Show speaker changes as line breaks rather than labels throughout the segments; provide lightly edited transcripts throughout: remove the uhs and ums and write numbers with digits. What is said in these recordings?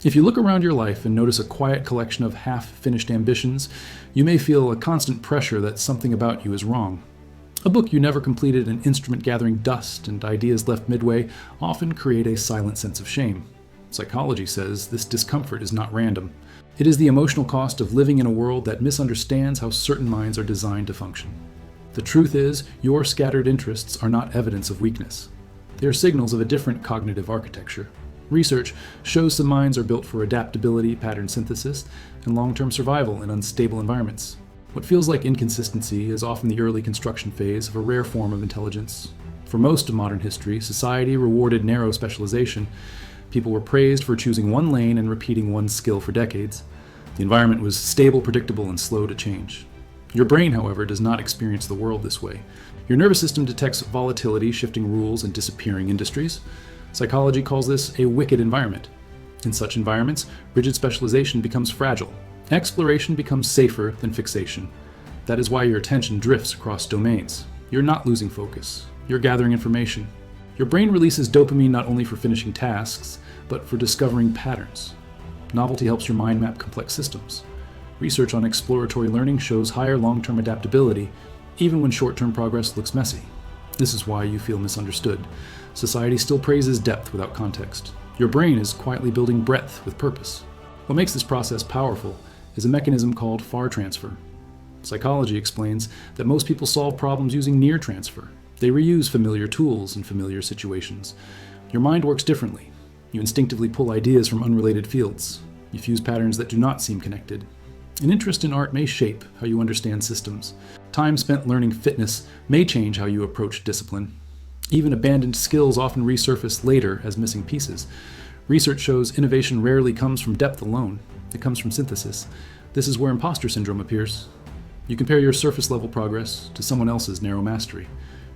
If you look around your life and notice a quiet collection of half-finished ambitions, you may feel a constant pressure that something about you is wrong. A book you never completed, an instrument gathering dust, and ideas left midway often create a silent sense of shame. Psychology says this discomfort is not random. It is the emotional cost of living in a world that misunderstands how certain minds are designed to function. The truth is, your scattered interests are not evidence of weakness. They are signals of a different cognitive architecture. Research shows some minds are built for adaptability, pattern synthesis, and long-term survival in unstable environments. What feels like inconsistency is often the early construction phase of a rare form of intelligence. For most of modern history, society rewarded narrow specialization. People were praised for choosing one lane and repeating one skill for decades. The environment was stable, predictable, and slow to change. Your brain, however, does not experience the world this way. Your nervous system detects volatility, shifting rules, and disappearing industries. Psychology calls this a wicked environment. In such environments, rigid specialization becomes fragile. Exploration becomes safer than fixation. That is why your attention drifts across domains. You're not losing focus. You're gathering information. Your brain releases dopamine not only for finishing tasks, but for discovering patterns. Novelty helps your mind map complex systems. Research on exploratory learning shows higher long-term adaptability, even when short-term progress looks messy. This is why you feel misunderstood. Society still praises depth without context. Your brain is quietly building breadth with purpose. What makes this process powerful is a mechanism called far transfer. Psychology explains that most people solve problems using near transfer. They reuse familiar tools in familiar situations. Your mind works differently. You instinctively pull ideas from unrelated fields. You fuse patterns that do not seem connected. An interest in art may shape how you understand systems. Time spent learning fitness may change how you approach discipline. Even abandoned skills often resurface later as missing pieces. Research shows innovation rarely comes from depth alone. It comes from synthesis. This is where imposter syndrome appears. You compare your surface-level progress to someone else's narrow mastery.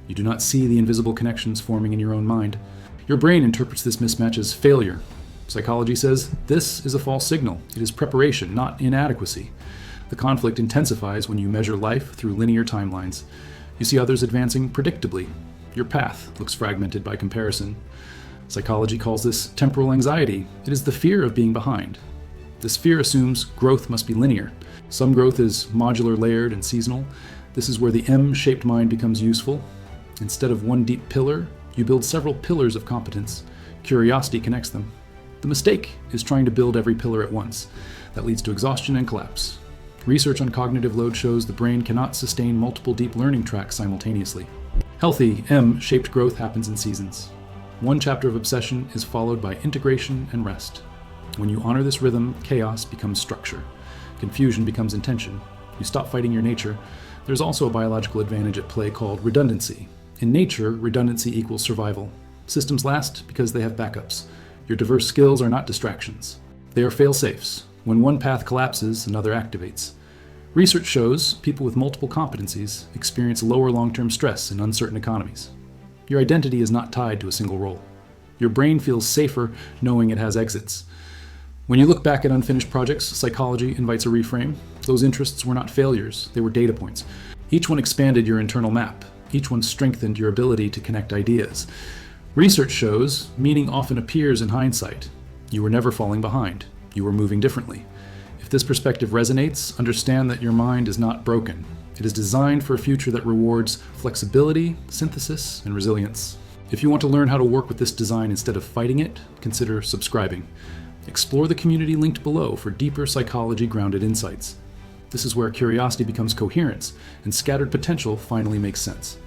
You do not see the invisible connections forming in your own mind. Your brain interprets this mismatch as failure. Psychology says this is a false signal. It is preparation, not inadequacy. The conflict intensifies when you measure life through linear timelines. You see others advancing predictably. Your path looks fragmented by comparison. Psychology calls this temporal anxiety. It is the fear of being behind. This fear assumes growth must be linear. Some growth is modular, layered, and seasonal. This is where the M-shaped mind becomes useful. Instead of one deep pillar, you build several pillars of competence. Curiosity connects them. The mistake is trying to build every pillar at once. That leads to exhaustion and collapse. Research on cognitive load shows the brain cannot sustain multiple deep learning tracks simultaneously. Healthy, M-shaped growth happens in seasons. One chapter of obsession is followed by integration and rest. When you honor this rhythm, chaos becomes structure. Confusion becomes intention. You stop fighting your nature. There's also a biological advantage at play called redundancy. In nature, redundancy equals survival. Systems last because they have backups. Your diverse skills are not distractions. They are fail-safes. When one path collapses, another activates. Research shows people with multiple competencies experience lower long-term stress in uncertain economies. Your identity is not tied to a single role. Your brain feels safer knowing it has exits. When you look back at unfinished projects, psychology invites a reframe. Those interests were not failures, they were data points. Each one expanded your internal map. Each one strengthened your ability to connect ideas. Research shows meaning often appears in hindsight. You were never falling behind. You were moving differently. If this perspective resonates, understand that your mind is not broken. It is designed for a future that rewards flexibility, synthesis, and resilience. If you want to learn how to work with this design instead of fighting it, consider subscribing. Explore the community linked below for deeper psychology-grounded insights. This is where curiosity becomes coherence, and scattered potential finally makes sense.